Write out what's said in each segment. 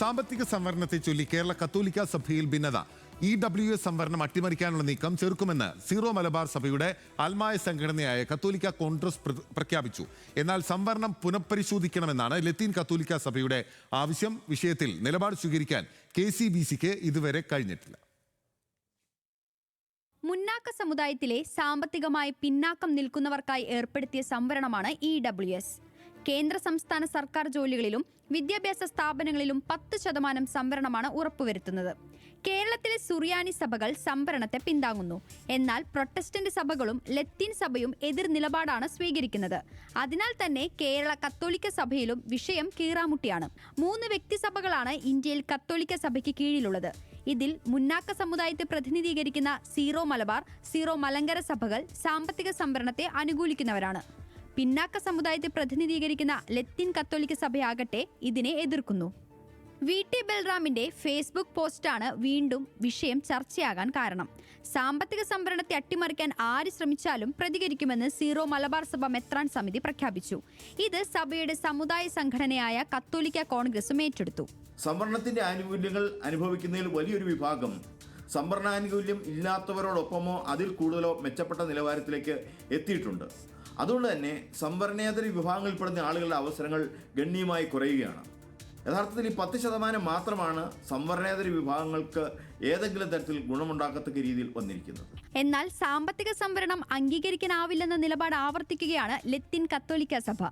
സാമ്പത്തിക സംവരണത്തെ ചൊല്ലി കേരള കത്തോലിക്ക സഭയിൽ ഭിന്നത. EWS സംവരണം അട്ടിമറിക്കാനുള്ള നീക്കം ചെറുക്കുമെന്ന് സീറോ മലബാർ സഭയുടെ ആത്മായ സംഘടനയായ കത്തോലിക്ക കോൺഗ്രസ് പ്രഖ്യാപിച്ചു. എന്നാൽ സംവരണം പുനഃപരിശോധിക്കണമെന്നാണ് ലത്തീൻ കത്തോലിക്ക സഭയുടെ ആവശ്യം. വിഷയത്തിൽ നിലപാട് സ്വീകരിക്കാൻ KCBCക്ക് ഇതുവരെ കഴിഞ്ഞിട്ടില്ല. മുന്നാക്ക സമുദായത്തിലെ സാമ്പത്തികമായി പിന്നാക്കം നിൽക്കുന്നവർക്കായി ഏർപ്പെടുത്തിയ സംവരണമാണ് EWS. കേന്ദ്ര സംസ്ഥാന സർക്കാർ ജോലികളിലും വിദ്യാഭ്യാസ സ്ഥാപനങ്ങളിലും 10% സംവരണമാണ് ഉറപ്പുവരുത്തുന്നത്. കേരളത്തിലെ സുറിയാനി സഭകൾ സംവരണത്തെ പിന്താങ്ങുന്നു. എന്നാൽ പ്രൊട്ടസ്റ്റന്റ് സഭകളും ലത്തീൻ സഭയും എതിർ നിലപാടാണ് സ്വീകരിക്കുന്നത്. അതിനാൽ തന്നെ കേരള കത്തോലിക്ക സഭയിലും വിഷയം കീറാമുട്ടിയാണ്. 3 വ്യക്തിസഭകളാണ് ഇന്ത്യയിൽ കത്തോലിക്ക സഭയ്ക്ക് കീഴിലുള്ളത്. ഇതിൽ മുന്നാക്ക സമുദായത്തെ പ്രതിനിധീകരിക്കുന്ന സീറോ മലബാർ, സീറോ മലങ്കര സഭകൾ സാമ്പത്തിക സംവരണത്തെ അനുകൂലിക്കുന്നവരാണ്. പിന്നാക്ക സമുദായത്തെ പ്രതിനിധീകരിക്കുന്ന ലത്തീൻ കത്തോലിക്ക സഭയാകട്ടെ ഇതിനെ എതിർക്കുന്നു. VT ബൽറാമിന്റെ ഫേസ്ബുക്ക് പോസ്റ്റാണ് വീണ്ടും വിഷയം ചർച്ചയാകാൻ കാരണം. സാമ്പത്തിക സംവരണത്തെ അട്ടിമറിക്കാൻ ആര് ശ്രമിച്ചാലും പ്രതികരിക്കുമെന്ന് സീറോ മലബാർ സഭ മെത്രാൻ സമിതി പ്രഖ്യാപിച്ചു. ഇത് സഭയുടെ സമുദായ സംഘടനയായ കത്തോലിക്ക കോൺഗ്രസും ഏറ്റെടുത്തു. സംവരണത്തിന്റെ ആനുകൂല്യങ്ങൾ അനുഭവിക്കുന്നതിൽ വലിയൊരു വിഭാഗം സംവരണാനുകൂല്യം ഇല്ലാത്തവരോടൊപ്പമോ അതിൽ കൂടുതലോ മെച്ചപ്പെട്ട നിലവാരത്തിലേക്ക് എത്തിയിട്ടുണ്ട്. അതുകൊണ്ട് തന്നെ സംവരണേതര വിഭാഗങ്ങളിൽപ്പെടുന്ന ആളുകളുടെ അവസരങ്ങൾ ഗണ്യമായി കുറയുകയാണ്. യഥാർത്ഥത്തിൽ ഈ 10% മാത്രമാണ് സംവരണേതര വിഭാഗങ്ങൾക്ക് ഏതെങ്കിലും തരത്തിൽ ഗുണമുണ്ടാക്കത്തക്ക രീതിയിൽ വന്നിരിക്കുന്നത്. എന്നാൽ സാമ്പത്തിക സംവരണം അംഗീകരിക്കാനാവില്ലെന്ന നിലപാട് ആവർത്തിക്കുകയാണ് ലത്തീൻ കത്തോലിക്ക സഭ.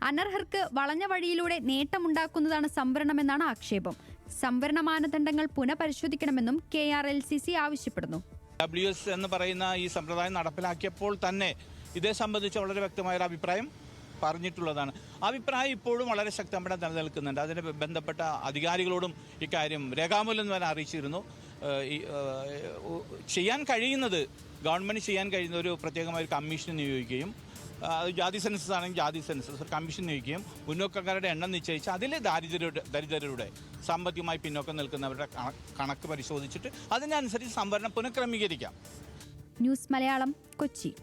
അനർഹർക്ക് വളഞ്ഞ വഴിയിലൂടെ നേട്ടമുണ്ടാക്കുന്നതാണ് സംവരണമെന്നാണ് ആക്ഷേപം. സംവരണ മാനദണ്ഡങ്ങൾ പുനഃപരിശോധിക്കണമെന്നും KRLCC ആവശ്യപ്പെടുന്നു. EWS എന്ന് പറയുന്ന ഈ സമ്പ്രദായം നടപ്പിലാക്കിയപ്പോൾ തന്നെ ഇതേ സംബന്ധിച്ച് വളരെ വ്യക്തമായൊരു അഭിപ്രായം പറഞ്ഞിട്ടുള്ളതാണ്. അഭിപ്രായം ഇപ്പോഴും വളരെ ശക്തമായി നിലനിൽക്കുന്നുണ്ട്. അതിന് ബന്ധപ്പെട്ട അധികാരികളോടും ഇക്കാര്യം രേഖാമൂലം വരെ അറിയിച്ചിരുന്നു. ചെയ്യാൻ കഴിയുന്നത് ഗവൺമെൻറ് ചെയ്യാൻ കഴിയുന്ന ഒരു പ്രത്യേകമായ ഒരു കമ്മീഷൻ നിയോഗിക്കുകയും, ജാതി സെൻസസ് ആണെങ്കിൽ ജാതി സെൻസസ് ഒരു കമ്മീഷൻ നിയോഗിക്കുകയും മുന്നോക്കക്കാരുടെ എണ്ണം നിശ്ചയിച്ച് അതിൽ ദരിദ്രരുടെ സാമ്പത്തികമായി പിന്നോക്കം നിൽക്കുന്നവരുടെ കണക്ക് പരിശോധിച്ചിട്ട് അതിനനുസരിച്ച് സംവരണം പുനഃക്രമീകരിക്കാം. ന്യൂസ് മലയാളം, കൊച്ചി.